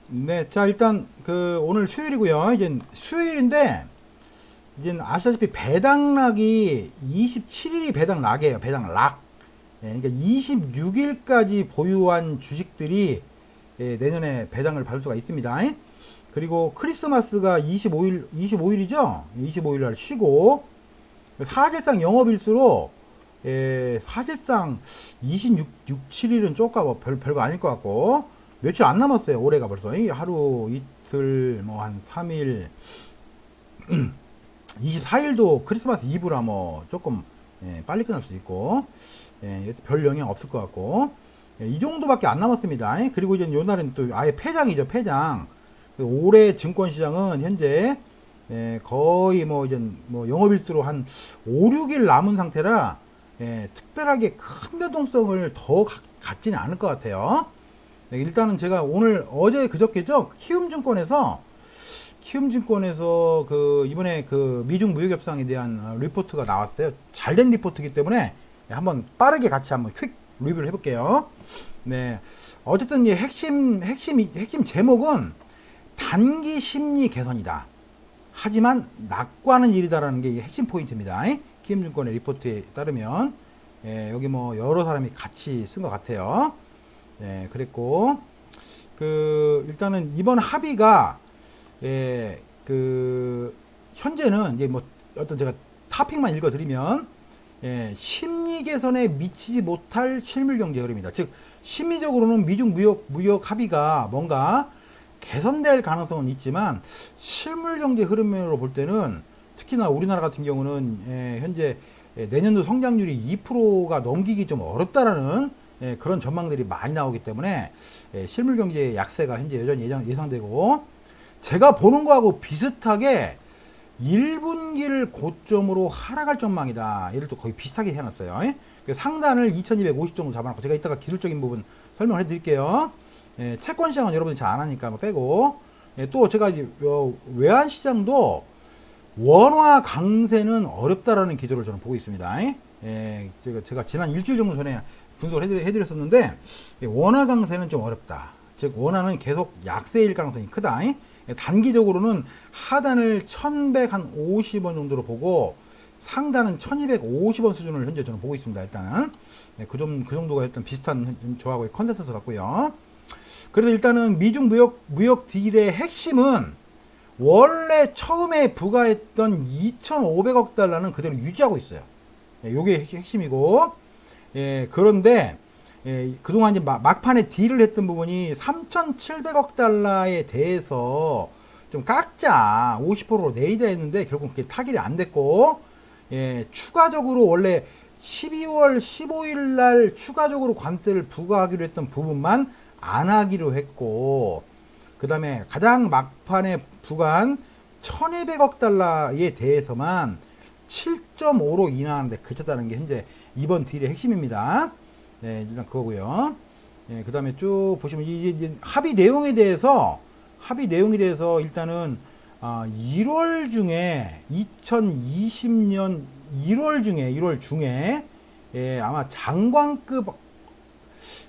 네, 자 일단 그 오늘 수요일이고요. 이제 수요일인데 이제 아시다시피 배당락이 27일이 배당락이에요. 배당락. 예, 그러니까 26일까지 보유한 주식들이 내년에 배당을 받을 수가 있습니다. 그리고 크리스마스가 25일이죠. 25일 날 쉬고 사실상 영업일수록 사실상 26, 7일은 쪼까 뭐 별거 아닐 것 같고 며칠 안 남았어요. 올해가 벌써 하루 이틀 뭐 한 3일 24일도 크리스마스 이브라 뭐 조금 빨리 끝날 수도 있고 별 영향 없을 것 같고 이 정도밖에 안 남았습니다. 그리고 이제 요 날은 또 아예 폐장이죠. 폐장. 올해 증권시장은 현재 거의 뭐 이제 뭐 영업일수로 한 5, 6일 남은 상태라 특별하게 큰 변동성을 더 갖지는 않을 것 같아요. 일단은 제가 오늘 어제 그저께죠. 키움증권에서 그 이번에 그 미중 무역 협상에 대한 리포트가 나왔어요. 잘된 리포트이기 때문에 한번 빠르게 같이 한번 퀵 리뷰를 해볼게요. 네, 어쨌든 이 핵심 제목은 단기 심리 개선이다. 하지만 낙관은 일이다라는 게 핵심 포인트입니다. 키움증권의 리포트에 따르면 여기 뭐 여러 사람이 같이 쓴 것 같아요. 그랬고 그 일단은 이번 합의가 그 현재는 이제 뭐 어떤 제가 타픽만 읽어드리면 심리 개선에 미치지 못할 실물 경제 흐름이다. 즉 심리적으로는 미중 무역 합의가 뭔가 개선될 가능성은 있지만 실물 경제 흐름으로 볼 때는 특히나 우리나라 같은 경우는 현재 내년도 성장률이 2%가 넘기기 좀 어렵다라는 그런 전망들이 많이 나오기 때문에 실물 경제의 약세가 현재 여전히 예상되고 제가 보는 거하고 비슷하게 1분기를 고점으로 하락할 전망이다. 얘를 또 거의 비슷하게 해놨어요. 상단을 2250 정도 잡아놓고 제가 이따가 기술적인 부분 설명을 해드릴게요. 채권 시장은 여러분이 잘 안 하니까 뭐 빼고 또 제가 외환 시장도 원화 강세는 어렵다라는 기조를 저는 보고 있습니다. 제가 지난 일주일 정도 전에 분석을 해드렸었는데 원화 강세는 좀 어렵다. 즉 원화는 계속 약세일 가능성이 크다. 단기적으로는 하단을 1150원 정도로 보고 상단은 1250원 수준을 현재 저는 보고 있습니다. 일단은 그 정도가 일단 비슷한 저하고의 컨센서스 같고요. 그래서 일단은 미중 무역 딜의 핵심은 원래 처음에 부과했던 2,500억 달러는 그대로 유지하고 있어요. 요게 핵심이고 그런데 그동안 이제 막판에 딜을 했던 부분이 3,700억 달러에 대해서 좀 깎자 50%로 내리자 했는데 결국 그게 타결이 안 됐고 추가적으로 원래 12월 15일 날 추가적으로 관세를 부과하기로 했던 부분만 안 하기로 했고 그 다음에 가장 막판에 부과한 1200억 달러에 대해서만 7.5로 인하하는데 그쳤다는 게 현재 이번 딜의 핵심입니다. 일단 그거고요. 그 다음에 쭉 보시면 이제 합의 내용에 대해서 일단은 1월 중에 2020년 1월 중에 아마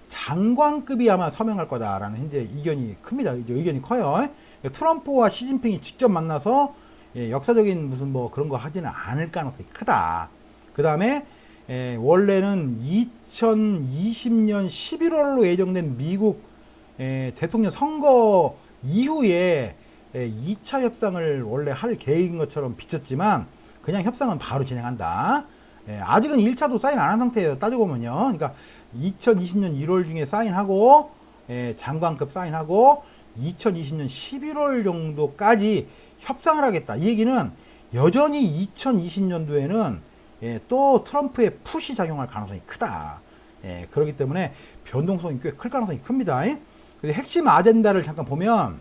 장관급이 아마 서명할 거다라는 현재 의견이 큽니다. 의견이 커요. 트럼프와 시진핑이 직접 만나서 역사적인 무슨 뭐 그런 거 하지는 않을 가능성이 크다. 그 다음에 원래는 2020년 11월로 예정된 미국 대통령 선거 이후에 2차 협상을 원래 할 계획인 것처럼 비쳤지만 그냥 협상은 바로 진행한다. 아직은 1차도 사인 안 한 상태예요. 따지고 보면요. 그러니까 2020년 1월 중에 사인하고 장관급 사인하고 2020년 11월 정도까지 협상을 하겠다. 이 얘기는 여전히 2020년도에는 또 트럼프의 푸시 작용할 가능성이 크다. 그렇기 때문에 변동성이 꽤 클 가능성이 큽니다. 핵심 아젠다를 잠깐 보면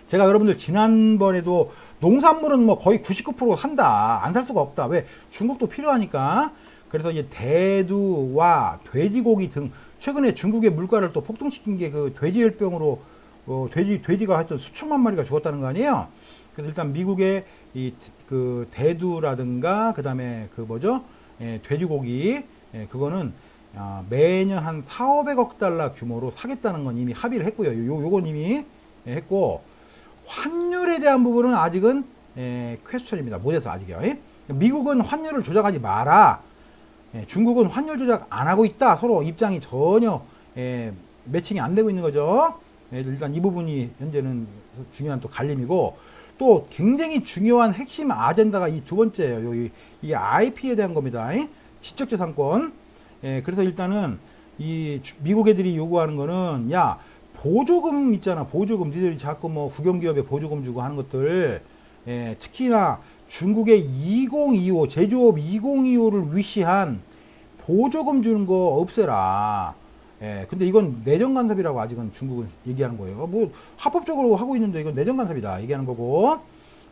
제가 여러분들 지난번에도 농산물은 뭐 거의 99% 산다. 안 살 수가 없다. 왜? 중국도 필요하니까. 그래서 이제 대두와 돼지고기 등 최근에 중국의 물가를 또 폭등시킨 게 그 돼지열병으로 돼지가 하여튼 수천만 마리가 죽었다는 거 아니에요? 그래서 일단 미국의 그 대두라든가 그 다음에 그 뭐죠? 돼지고기 그거는 매년 한 4, 500억 달러 규모로 사겠다는 건 이미 합의를 했고요. 요건 이미 했고, 환율에 대한 부분은 아직은 퀘스천입니다. 못해서 아직이요. 미국은 환율을 조작하지 마라. 중국은 환율 조작 안 하고 있다. 서로 입장이 전혀 매칭이 안 되고 있는 거죠. 일단 이 부분이 현재는 중요한 또 갈림이고, 또 굉장히 중요한 핵심 아젠다가 이 두 번째예요. 이 IP에 대한 겁니다. 지적재산권. 그래서 일단은 이 미국 애들이 요구하는 거는, 야, 보조금 있잖아. 보조금. 니들이 자꾸 뭐 국영기업에 보조금 주고 하는 것들, 특히나 중국의 2025 제조업 2025를 위시한 보조금 주는 거 없애라. 근데 이건 내정 간섭이라고 아직은 중국은 얘기하는 거예요. 뭐 합법적으로 하고 있는데 이건 내정 간섭이다 얘기하는 거고.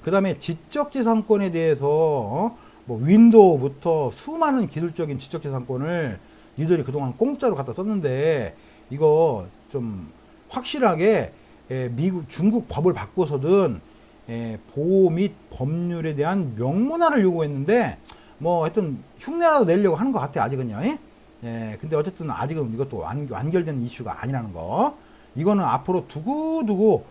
그다음에 지적재산권에 대해서 뭐 윈도우부터 수많은 기술적인 지적재산권을 니들이 그동안 공짜로 갖다 썼는데, 이거 좀 확실하게 미국 중국 법을 바꿔서든 보호 및 법률에 대한 명문화를 요구했는데, 뭐 하여튼 흉내라도 내려고 하는 것 같아 아직은요. 근데 어쨌든 아직은 이것도 완결된 이슈가 아니라는 거. 이거는 앞으로 두고두고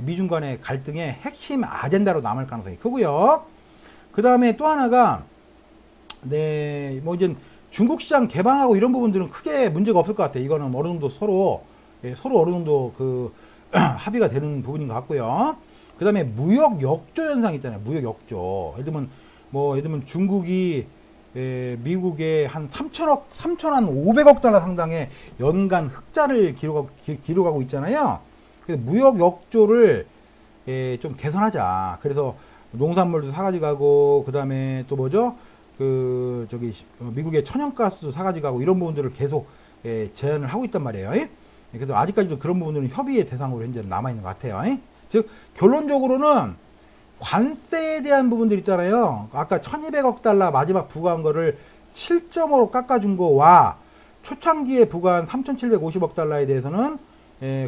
미중 간의 갈등의 핵심 아젠다로 남을 가능성이 크고요. 그 다음에 또 하나가, 뭐 이제 중국 시장 개방하고 이런 부분들은 크게 문제가 없을 것 같아요. 이거는 어느 정도 서로 어느 정도 그 합의가 되는 부분인 것 같고요. 그 다음에 무역 역조 현상 있잖아요. 무역 역조. 예를 들면 중국이 미국에 한 3,500억 달러 상당의 연간 흑자를 기록하고 있잖아요. 그래서 무역 역조를 좀 개선하자. 그래서 농산물도 사가지고 가고, 그 다음에 또 뭐죠? 미국의 천연가스도 사가지고 가고, 이런 부분들을 계속 제안을 하고 있단 말이에요. 그래서 아직까지도 그런 부분들은 협의의 대상으로 현재 남아있는 것 같아요. 즉, 결론적으로는 관세에 대한 부분들 있잖아요. 아까 1200억 달러 마지막 부과한 거를 7.5로 깎아준 거와 초창기에 부과한 3750억 달러에 대해서는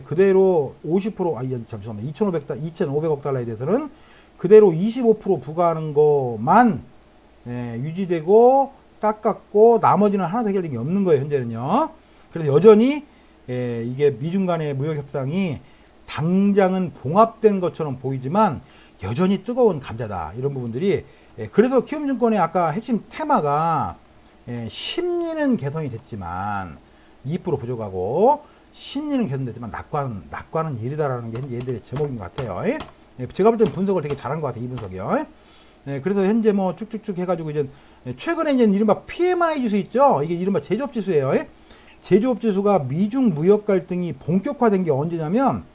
그대로 50%, 잠시만요. 2500억 달러에 대해서는 그대로 25% 부과하는 것만 유지되고 깎았고, 나머지는 하나도 해결된 게 없는 거예요, 현재는요. 그래서 여전히 이게 미중 간의 무역 협상이 당장은 봉합된 것처럼 보이지만 여전히 뜨거운 감자다. 이런 부분들이. 그래서 키움증권의 아까 핵심 테마가 심리는 개선이 됐지만 2% 부족하고, 심리는 개선됐지만 낙관은 일이다라는 게 현재 얘들의 제목인 것 같아요. 제가 볼 때는 분석을 되게 잘한 것 같아요, 이 분석이요. 그래서 현재 뭐 쭉쭉쭉 해가지고 이제 최근에 이제 이른바 PMI 지수 있죠. 이게 이른바 제조업 지수예요. 제조업 지수가 미중 무역 갈등이 본격화된 게 언제냐면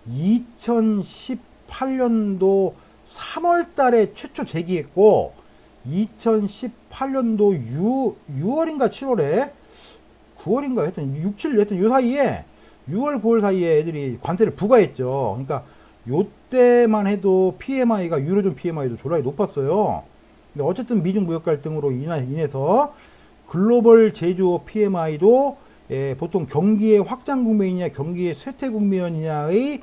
2018년도 3월 달에 최초 제기했고, 2018년도 6월인가 7월에 9월인가 하여튼 6, 7 하여튼 요 사이에 6월 9월 사이에 애들이 관세를 부과했죠. 그러니까 요때만 해도 PMI가 유로존 PMI도 졸라게 높았어요. 근데 어쨌든 미중 무역 갈등으로 인해서 글로벌 제조업 PMI도 보통 경기의 확장 국면이냐 경기의 쇠퇴 국면이냐의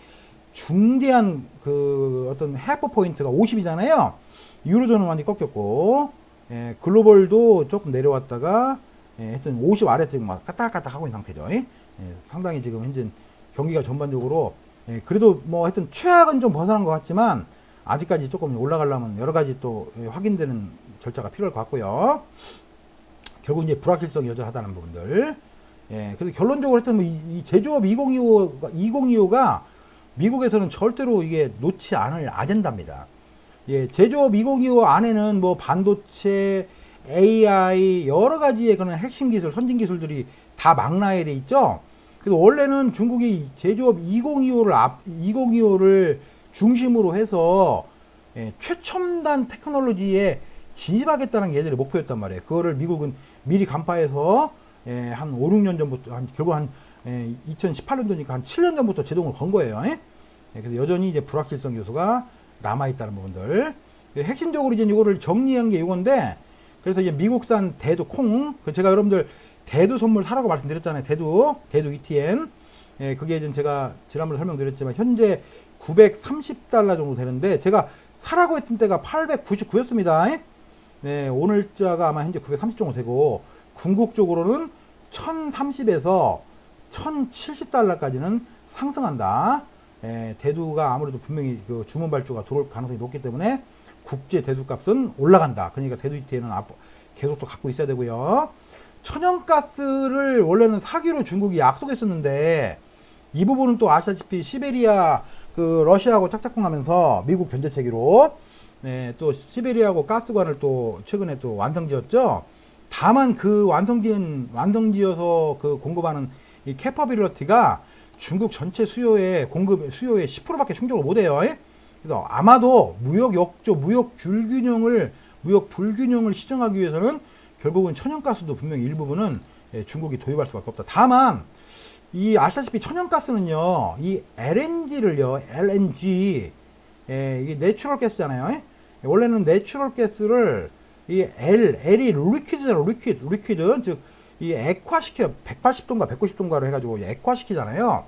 중대한 그 어떤 해퍼 포인트가 50이잖아요. 유로존은 완전히 꺾였고, 글로벌도 조금 내려왔다가 하여튼 50 아래에서 지금 막 까딱까딱 하고 있는 상태죠. 상당히 지금 현재 경기가 전반적으로 그래도 뭐 하여튼 최악은 좀 벗어난 것 같지만 아직까지 조금 올라가려면 여러 가지 또 확인되는 절차가 필요할 것 같고요. 결국 이제 불확실성이 여전하다는 부분들. 그래서 결론적으로 하여튼 뭐 이 제조업 2025가 미국에서는 절대로 이게 놓지 않을 아젠다입니다. 제조업 2025 안에는 뭐 반도체, AI 여러 가지의 그런 핵심 기술, 선진 기술들이 다 망라에 돼 있죠. 그래서 원래는 중국이 제조업 2025를 중심으로 해서 최첨단 테크놀로지에 진입하겠다는 게 얘들의 목표였단 말이에요. 그거를 미국은 미리 간파해서 한 5, 6년 전부터 결국 한 2018년도니까 한 7년 전부터 제동을 건 거예요. 그래서 여전히 이제 불확실성 요소가 남아있다는 부분들. 핵심적으로 이제 이거를 정리한 게 이건데, 그래서 이제 미국산 대두 콩, 제가 여러분들 대두 선물 사라고 말씀드렸잖아요. 대두 ETN. 그게 이제 제가 지난번에 설명드렸지만 현재 930달러 정도 되는데, 제가 사라고 했던 때가 899였습니다. 오늘자가 아마 현재 930 정도 되고, 궁극적으로는 1030에서 1070달러까지는 상승한다. 대두가 아무래도 분명히 그 주문 발주가 들어올 가능성이 높기 때문에 국제 대두값은 올라간다. 그러니까 대두 ETN은 계속 또 갖고 있어야 되고요. 천연가스를 원래는 사기로 중국이 약속했었는데 이 부분은 또 아시다시피 시베리아 그 러시아하고 짝짝꿍하면서 미국 견제체계로 또 시베리아하고 가스관을 또 최근에 또 완성지었죠. 다만 그 완성지어서 그 공급하는 이 캐퍼빌리티가 중국 전체 수요의 10%밖에 충족을 못해요. 그래서 아마도 무역 불균형을 시정하기 위해서는 결국은 천연가스도 분명히 일부분은 중국이 도입할 수밖에 없다. 다만 이 아시다시피 천연가스는요, 이 LNG 이게 내추럴 가스잖아요. 원래는 내추럴 가스를 이 L이 리퀴드잖아요. 리퀴드 즉 이 액화시켜 180도인가 190도인가로 해가지고 액화시키잖아요.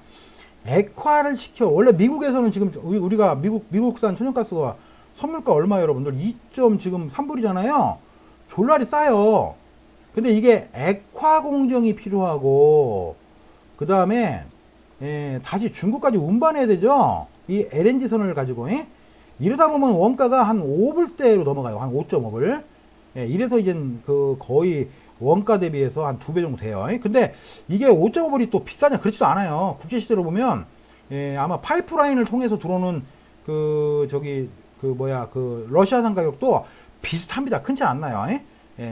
액화를 시켜 원래 미국에서는 지금 우리가 미국산 천연가스가 선물가 얼마 여러분들 2.3불이잖아요. 졸라리 싸요. 근데 이게 액화 공정이 필요하고 그 다음에 다시 중국까지 운반해야 되죠. 이 LNG 선을 가지고 이러다 보면 원가가 한 5불대로 넘어가요. 한 5.5불. 이래서 이제 그 거의 원가 대비해서 한 2배 정도 돼요. 근데 이게 5.5불이 또 비싸냐? 그렇지도 않아요. 국제시대로 보면 아마 파이프라인을 통해서 들어오는 그 러시아산 가격도 비슷합니다. 큰 차 안 나요.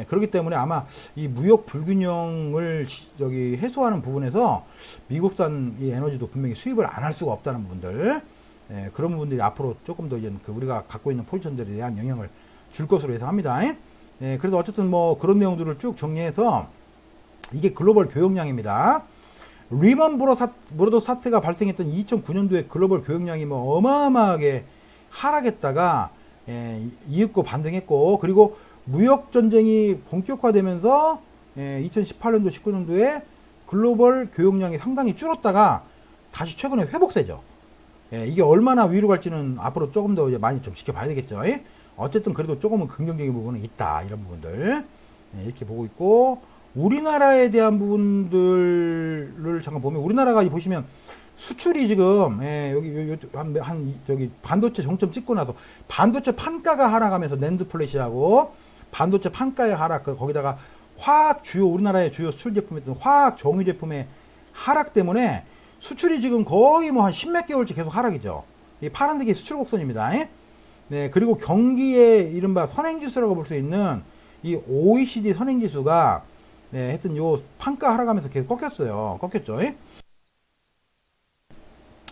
그렇기 때문에 아마 이 무역 불균형을 해소하는 부분에서 미국산 이 에너지도 분명히 수입을 안 할 수가 없다는 부분들, 그런 부분들이 앞으로 조금 더 이제 우리가 갖고 있는 포지션들에 대한 영향을 줄 것으로 예상합니다. 그래서 어쨌든 뭐 그런 내용들을 쭉 정리해서 이게 글로벌 교역량입니다. 리먼 브러더스 사태가 발생했던 2009년도에 글로벌 교역량이 뭐 어마어마하게 하락했다가 이윽고 반등했고, 그리고 무역 전쟁이 본격화되면서 2018년도 19년도에 글로벌 교역량이 상당히 줄었다가 다시 최근에 회복세죠. 이게 얼마나 위로 갈지는 앞으로 조금 더 이제 많이 좀 지켜봐야 되겠죠. 어쨌든 그래도 조금은 긍정적인 부분은 있다, 이런 부분들 이렇게 보고 있고, 우리나라에 대한 부분들을 잠깐 보면, 우리나라가 보시면 수출이 지금 여기 반도체 정점 찍고 나서 반도체 판가가 하락하면서 낸드 플래시하고 반도체 판가의 하락, 거기다가 우리나라의 주요 수출 제품이었던 화학 정유 제품의 하락 때문에 수출이 지금 거의 뭐 한 10몇 개월째 계속 하락이죠. 이 파란색이 수출 곡선입니다. 그리고 경기의 이른바 선행지수라고 볼 수 있는 이 OECD 선행지수가 하여튼 요 판가 하락하면서 계속 꺾였죠.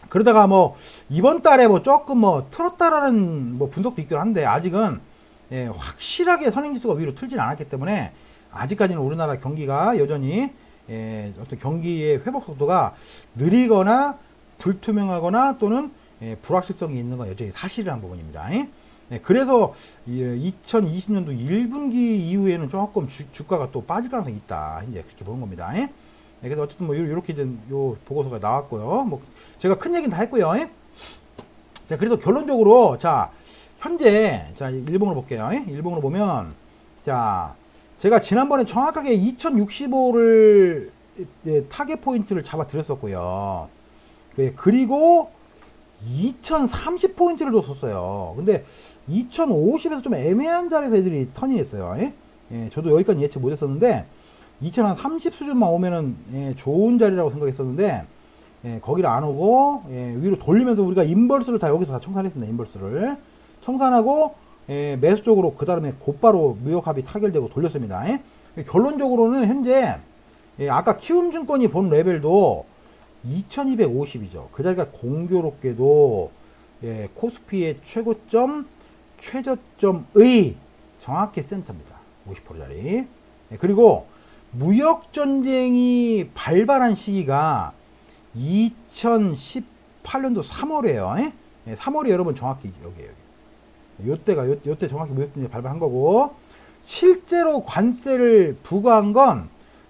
그러다가 뭐 이번 달에 뭐 조금 뭐 틀었다라는 뭐 분석도 있긴 한데, 아직은 확실하게 선행지수가 위로 틀진 않았기 때문에 아직까지는 우리나라 경기가 여전히 어떤 경기의 회복 속도가 느리거나 불투명하거나 또는 불확실성이 있는 건 여전히 사실이라는 부분입니다. 그래서 2020년도 1분기 이후에는 조금 주가가 또 빠질 가능성이 있다, 이제 그렇게 보는 겁니다. 그래서 어쨌든 뭐 이렇게 요 보고서가 나왔고요. 뭐 제가 큰 얘기는 다 했고요. 자, 그래서 결론적으로 자 현재 일봉으로 볼게요. 일봉으로 보면 자, 제가 지난번에 정확하게 2065를 타겟 포인트를 잡아 드렸었고요. 그리고 2030포인트를 줬었어요. 근데 2050에서 좀 애매한 자리에서 애들이 터닝했어요. 저도 여기까지 예측 못했었는데 2030 수준만 오면은 좋은 자리라고 생각했었는데 거기를 안 오고 위로 돌리면서 우리가 인버스를 다 여기서 다 청산했습니다. 인버스를 청산하고 매수 쪽으로 그 다음에 곧바로 무역합의 타결되고 돌렸습니다. 결론적으로는 현재 아까 키움증권이 본 레벨도 2250이죠. 그 자리가 공교롭게도 코스피의 최고점, 최저점의 정확히 센터입니다. 50%짜리. 그리고 무역전쟁이 발발한 시기가 2018년도 3월이에요. 3월이 여러분 정확히 여기에요. 요때 정확히 무역전쟁이 발발한 거고, 실제로 관세를 부과한 건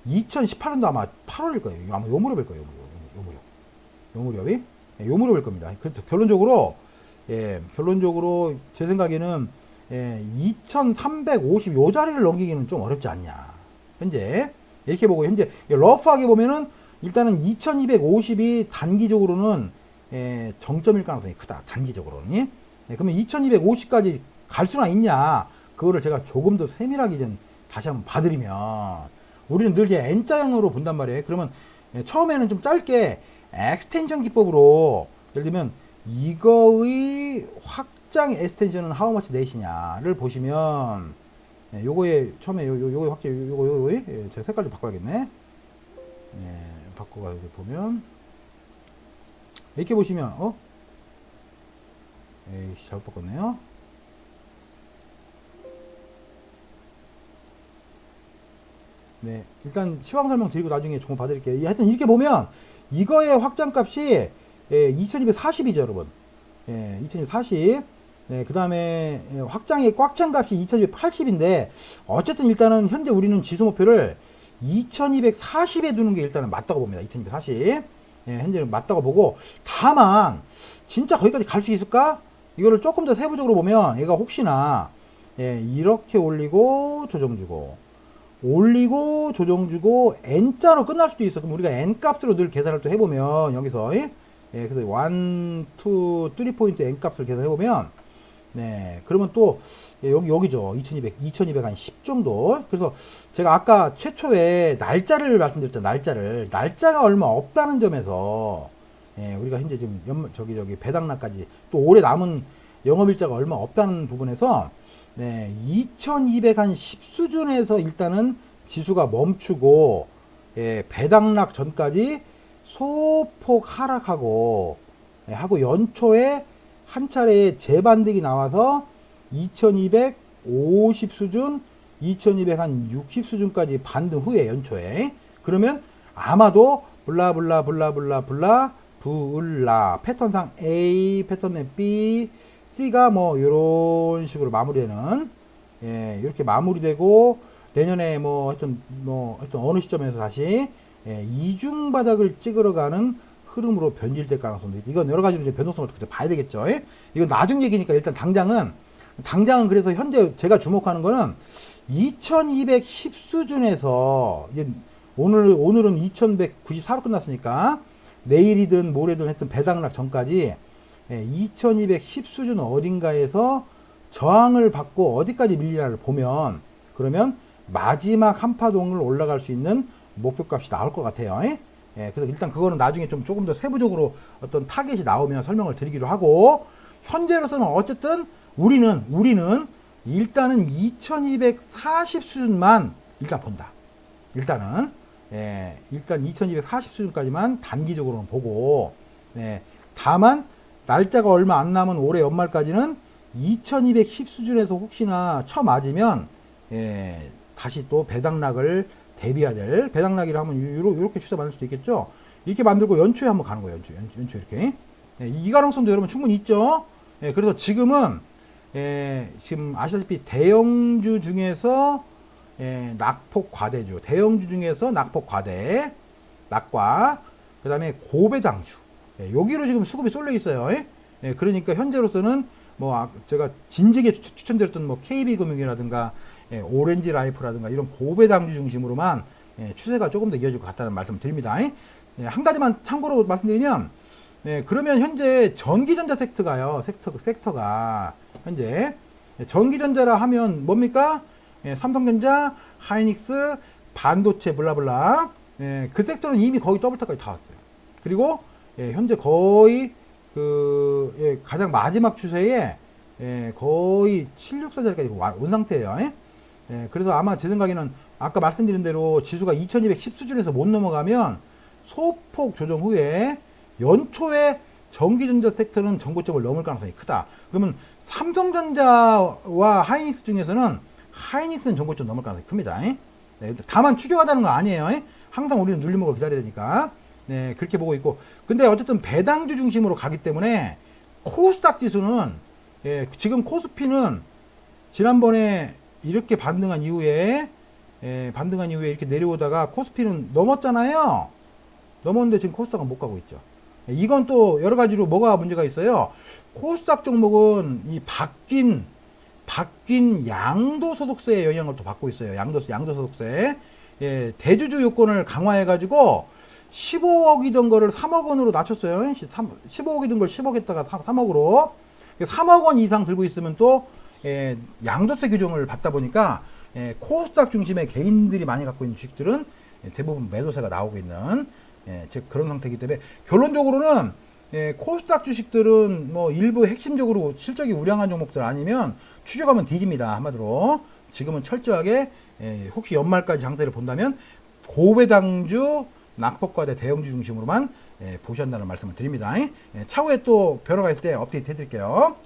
2018년도 아마 8월일 거예요. 아마 요 무렵일 거예요. 요 무렵일 겁니다. 그래서 결론적으로 제 생각에는 2350 요 자리를 넘기기는 좀 어렵지 않냐. 현재 이렇게 보고, 현재 러프하게 보면은 일단은 2250이 단기적으로는 정점일 가능성이 크다. 단기적으로는. 그러면 2250까지 갈 수나 있냐? 그거를 제가 조금 더 세밀하게 좀 다시 한번 봐드리면, 우리는 늘 이제 N자형으로 본단 말이에요. 그러면 처음에는 좀 짧게 엑스텐션 기법으로, 예를 들면 이거의 확장 엑스텐션은 how much 넷이냐를 보시면, 요거에 처음에 요거 확장 요거 제가 색깔 좀 바꿔야겠네. 바꿔가지고 보면 이렇게 보시면 잘못 바꿨네요. 네, 일단 시황 설명 드리고 나중에 정보 봐드릴게요. 하여튼 이렇게 보면 이거의 확장값이 2240이죠, 여러분. 2240. 네, 그 다음에 확장의 꽉 찬 값이 2280인데, 어쨌든 일단은 현재 우리는 지수 목표를 2240에 두는 게 일단은 맞다고 봅니다. 2240. 현재는 맞다고 보고, 다만 진짜 거기까지 갈 수 있을까? 이거를 조금 더 세부적으로 보면 얘가 혹시나 이렇게 올리고 조정 주고 올리고 조정 주고 N자로 끝날 수도 있어. 그럼 우리가 N 값으로 늘 계산을 또 해보면 여기서 그래서 1, 2, 3 포인트 N 값을 계산해보면, 그러면 또 여기죠. 2210 정도. 그래서 제가 아까 최초에 날짜를 말씀드렸잖아요. 날짜가 얼마 없다는 점에서 우리가 현재 지금 배당락까지 또 올해 남은 영업일자가 얼마 없다는 부분에서 2210 수준에서 일단은 지수가 멈추고 배당락 전까지 소폭 하락하고 하고 연초에 한 차례 재반등이 나와서 2250 수준, 2260 수준까지 반등 후에 연초에, 그러면 아마도 블라 패턴상 A, 패턴에 B, C가 뭐 이런 식으로 마무리되는, 이렇게 마무리되고 내년에 하여튼 어느 시점에서 다시 이중 바닥을 찍으러 가는 흐름으로 변질될 가능성도 있다. 이건 여러 가지로 이제 변동성을 그때 봐야 되겠죠. 이건 나중 얘기니까 일단 당장은 그래서 현재 제가 주목하는 거는 2210 수준에서 이제 오늘은 2194로 끝났으니까 내일이든 모레든 하여튼 배당락 전까지 2210 수준 어딘가에서 저항을 받고 어디까지 밀리나를 보면, 그러면 마지막 한파동을 올라갈 수 있는 목표값이 나올 것 같아요. 그래서 일단 그거는 나중에 조금 더 세부적으로 어떤 타겟이 나오면 설명을 드리기로 하고, 현재로서는 어쨌든 우리는 일단은 2240 수준만 일단 본다. 일단 2240 수준까지만 단기적으로는 보고, 다만 날짜가 얼마 안 남은 올해 연말까지는 2210 수준에서 혹시나 쳐맞으면 다시 또 배당락을 대비해야 될, 배당락이라 하면 이렇게 추세 만들 수도 있겠죠. 이렇게 만들고 연초에 한번 가는 거예요. 연초 이렇게. 이 가능성도 여러분 충분히 있죠. 그래서 지금은 지금 아시다시피 대형주 중에서 낙폭 과대주, 대형주 중에서 낙폭 과대, 낙과, 그 다음에 고배당주, 여기로 지금 수급이 쏠려 있어요. 그러니까 현재로서는 제가 진지하게 추천드렸던 KB금융이라든가 오렌지 라이프라든가 이런 고배당주 중심으로만 추세가 조금 더 이어질 것 같다는 말씀을 드립니다. 한 가지만 참고로 말씀드리면, 그러면 현재 전기전자 섹터가 현재 전기전자라 하면 뭡니까? 삼성전자, 하이닉스, 반도체 블라블라, 그 섹터는 이미 거의 더블탑까지 다 왔어요. 그리고 현재 거의 가장 마지막 추세에 거의 764자리까지 온 상태예요. 그래서 아마 제 생각에는 아까 말씀드린 대로 지수가 2210 수준에서 못 넘어가면 소폭 조정 후에 연초에 전기전자 섹터는 전고점을 넘을 가능성이 크다. 그러면 삼성전자와 하이닉스 중에서는 하이닉스는 전고점 넘을 가능성이 큽니다. 다만 추격하다는 건 아니에요. 항상 우리는 눌림목을 기다려야 되니까. 그렇게 보고 있고, 근데 어쨌든 배당주 중심으로 가기 때문에 코스닥 지수는 지금 코스피는 지난번에 이렇게 반등한 이후에 이렇게 내려오다가 코스피는 넘었잖아요. 넘었는데 지금 코스닥은 못 가고 있죠. 이건 또 여러 가지로 뭐가 문제가 있어요. 코스닥 종목은 이 바뀐 양도소득세의 영향을 또 받고 있어요. 양도소득세. 대주주 요건을 강화해 가지고 15억이던 거를 3억 원으로 낮췄어요. 15억이던 걸 10억 했다가 3억으로. 3억 원 이상 들고 있으면 또 양도세 규정을 받다 보니까 코스닥 중심의 개인들이 많이 갖고 있는 주식들은 대부분 매도세가 나오고 있는 즉 그런 상태이기 때문에 결론적으로는 코스닥 주식들은 뭐 일부 핵심적으로 실적이 우량한 종목들 아니면 추격하면 뒤집니다. 한마디로 지금은 철저하게 혹시 연말까지 장세를 본다면 고배당주 낙폭과대 대형주 중심으로만 보셔야 한다는 말씀을 드립니다. 차후에 또 변화가 있을 때 업데이트 해드릴게요.